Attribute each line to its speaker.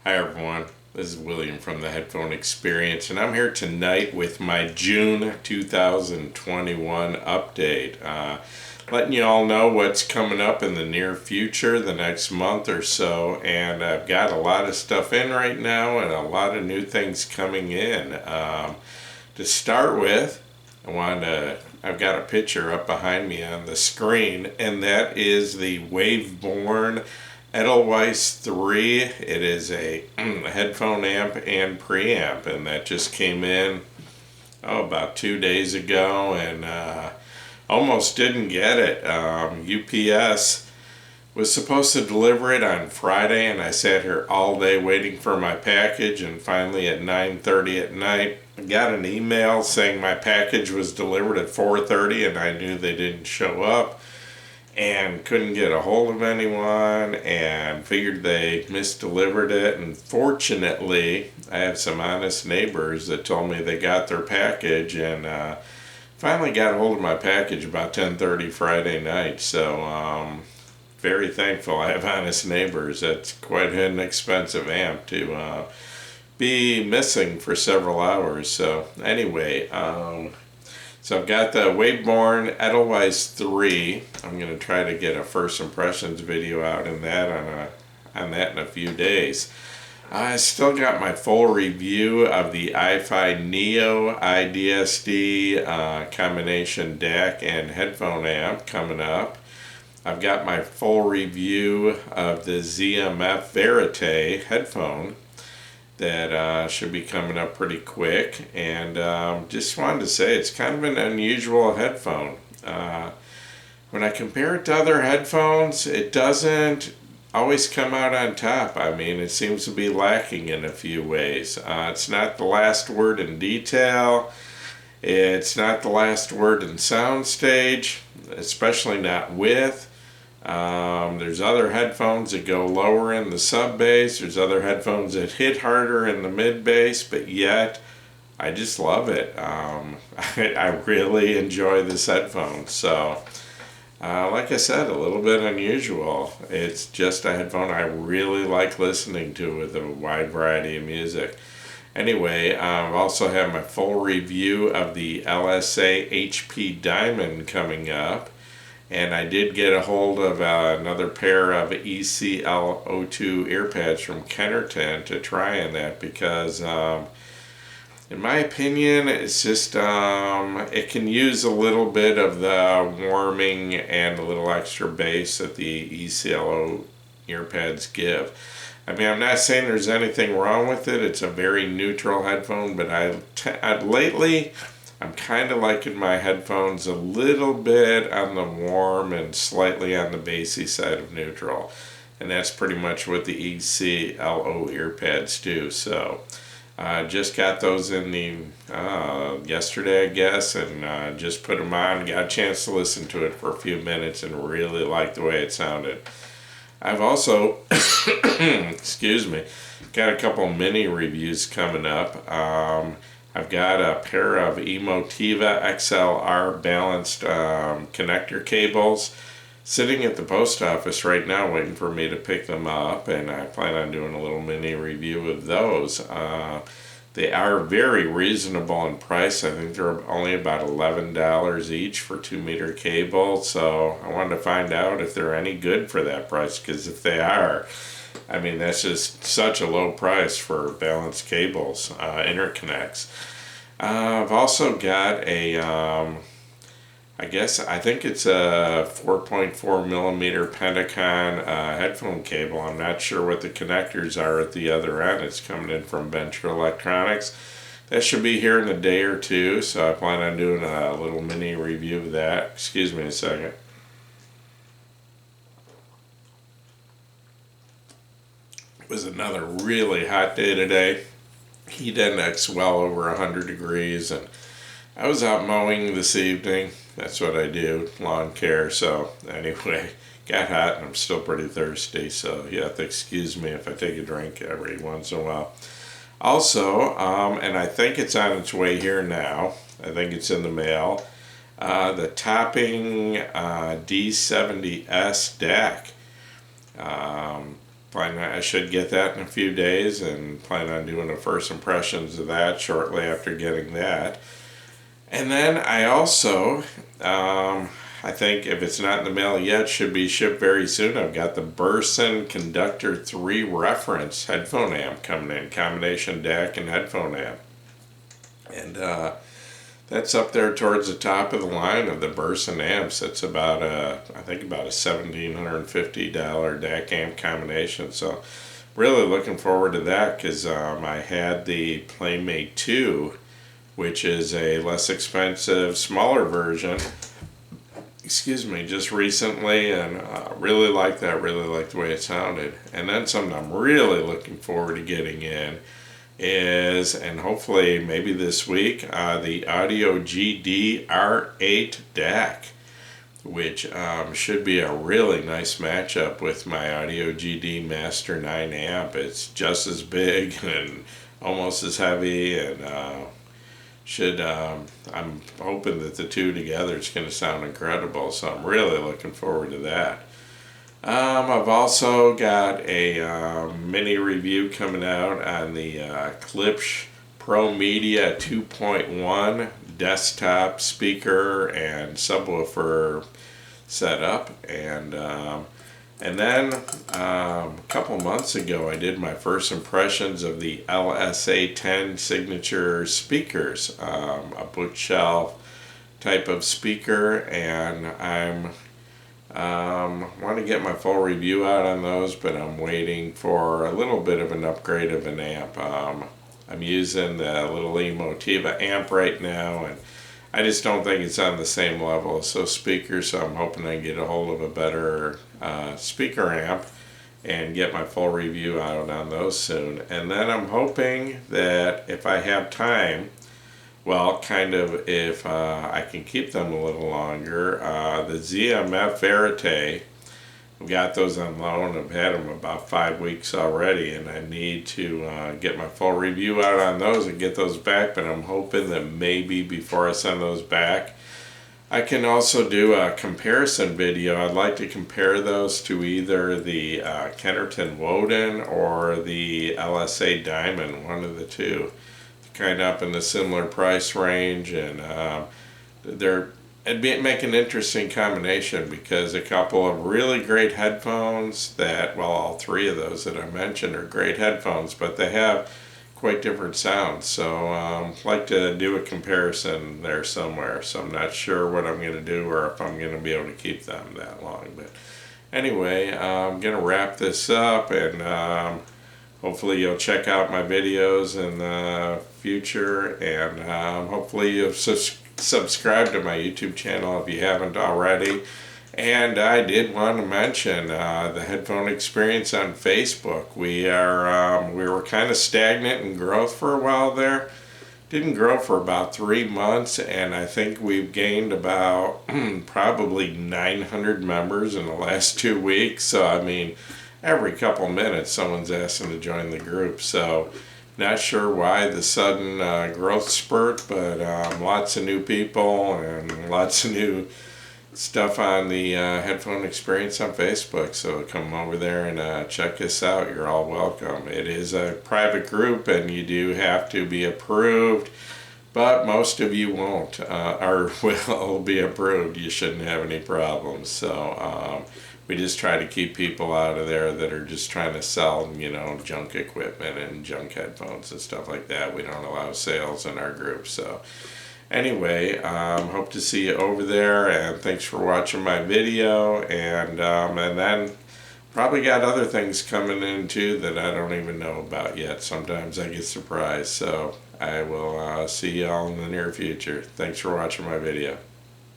Speaker 1: Hi everyone, this is William from the Headphone Experience, and I'm here tonight with my June 2021 update. Letting you all know what's coming up in the near future, the next month or so, and I've got a lot of stuff in right now and a lot of new things coming in. To start with, I've got a picture up behind me on the screen, and that is the Waveborn Edelweiss 3. It is a headphone amp and preamp, and that just came in about 2 days ago, and almost didn't get it. UPS was supposed to deliver it on Friday, and I sat here all day waiting for my package, and finally at 9:30 at night I got an email saying my package was delivered at 4:30, and I knew they didn't show up and couldn't get a hold of anyone and figured they misdelivered it. And fortunately, I have some honest neighbors that told me they got their package, and finally got a hold of my package about 10:30 Friday night. So very thankful I have honest neighbors. That's quite an expensive amp to be missing for several hours. So anyway, so I've got the Waveborn Edelweiss 3. I'm going to try to get a first impressions video out on that in a few days. I still got my full review of the iFi Neo IDSD combination DAC and headphone amp coming up. I've got my full review of the ZMF Verite headphone that should be coming up pretty quick, and just wanted to say it's kind of an unusual headphone. When I compare it to other headphones, it doesn't always come out on top. I mean, it seems to be lacking in a few ways. It's not the last word in detail. It's not the last word in soundstage, especially not width. There's other headphones that go lower in the sub bass. There's other headphones that hit harder in the mid bass, but yet I just love it. I really enjoy this headphone. So like I said, a little bit unusual. It's just a headphone I really like listening to with a wide variety of music. Anyway, I've also had my full review of the LSA HP Diamond coming up. And I did get a hold of another pair of ECL2 Ear Pads from Kennerton to try on that, because in my opinion, it's just it can use a little bit of the warming and a little extra bass that the ECL2 Ear Pads give. I mean, I'm not saying there's anything wrong with it. It's a very neutral headphone, but lately I'm kind of liking my headphones a little bit on the warm and slightly on the bassy side of neutral. And that's pretty much what the ECL2 Ear Pads do. So just got those in the yesterday, I guess, and just put them on. Got a chance to listen to it for a few minutes and really liked the way it sounded. I've also, excuse me, got a couple mini reviews coming up. I've got a pair of Emotiva XLR balanced connector cables sitting at the post office right now waiting for me to pick them up, and I plan on doing a little mini review of those. They are very reasonable in price. I think they're only about $11 each for 2-meter cable, so I wanted to find out if they're any good for that price, because if they are, I mean, that's just such a low price for balanced cables, interconnects. I've also got a, I think it's a 4.4 millimeter Pentacon headphone cable. I'm not sure what the connectors are at the other end. It's coming in from Venture Electronics. That should be here in a day or two, so I plan on doing a little mini review of that. Excuse me a second. It was another really hot day today. Heat index well over 100 degrees, and I was out mowing this evening. That's what I do, lawn care. So anyway, got hot and I'm still pretty thirsty, so you have to excuse me if I take a drink every once in a while. Also, and I think it's on its way here now, I think it's in the mail, the Topping D70S DAC. I should get that in a few days, and plan on doing the first impressions of that shortly after getting that. And then I also, I think if it's not in the mail yet, should be shipped very soon. I've got the Burson Conductor 3 reference headphone amp coming in, combination DAC and headphone amp. And that's up there towards the top of the line of the Burson amps. It's about I think about a $1,750 DAC amp combination. So really looking forward to that, because I had the Playmate 2, which is a less expensive, smaller version, excuse me, just recently, and really like that, really like the way it sounded. And then something I'm really looking forward to getting in is, and hopefully maybe this week, the Audio GD R8 DAC, which should be a really nice matchup with my Audio GD Master 9 amp. It's just as big and almost as heavy, and I'm hoping that the two together is going to sound incredible, so I'm really looking forward to that. I've also got a mini review coming out on the Klipsch Pro Media 2.1 desktop speaker and subwoofer setup, and then a couple months ago I did my first impressions of the LSA10 signature speakers, a bookshelf type of speaker, and I'm want to get my full review out on those, but I'm waiting for a little bit of an upgrade of an amp. I'm using the little Emotiva amp right now, and I just don't think it's on the same level as those speakers, so I'm hoping I can get a hold of a better speaker amp and get my full review out on those soon. And then I'm hoping that if I have time, well, kind of if I can keep them a little longer, the ZMF Verite, I've got those on loan. I've had them about 5 weeks already, and I need to get my full review out on those and get those back, but I'm hoping that maybe before I send those back, I can also do a comparison video. I'd like to compare those to either the Kennerton Woden or the LSA Diamond, one of the two. Kind of up in a similar price range, and it'd make an interesting combination, because a couple of really great headphones that, well, all three of those that I mentioned are great headphones, but they have quite different sounds. So I'd like to do a comparison there somewhere. So I'm not sure what I'm going to do, or if I'm going to be able to keep them that long. But anyway, I'm going to wrap this up, and hopefully you'll check out my videos in the future, and hopefully you'll subscribe to my YouTube channel if you haven't already. And I did want to mention the Headphone Experience on Facebook. We were kind of stagnant in growth for a while there. Didn't grow for about 3 months, and I think we've gained about probably 900 members in the last 2 weeks. So I mean, every couple minutes someone's asking to join the group. So not sure why the sudden growth spurt, but lots of new people and lots of new stuff on the Headphone Experience on Facebook. So come over there and check us out. You're all welcome. It is a private group, and you do have to be approved, but most of you won't or will be approved. You shouldn't have any problems. So we just try to keep people out of there that are just trying to sell, junk equipment and junk headphones and stuff like that. We don't allow sales in our group. So anyway, hope to see you over there, and thanks for watching my video. And then probably got other things coming in too that I don't even know about yet. Sometimes I get surprised. So I will see y'all in the near future. Thanks for watching my video.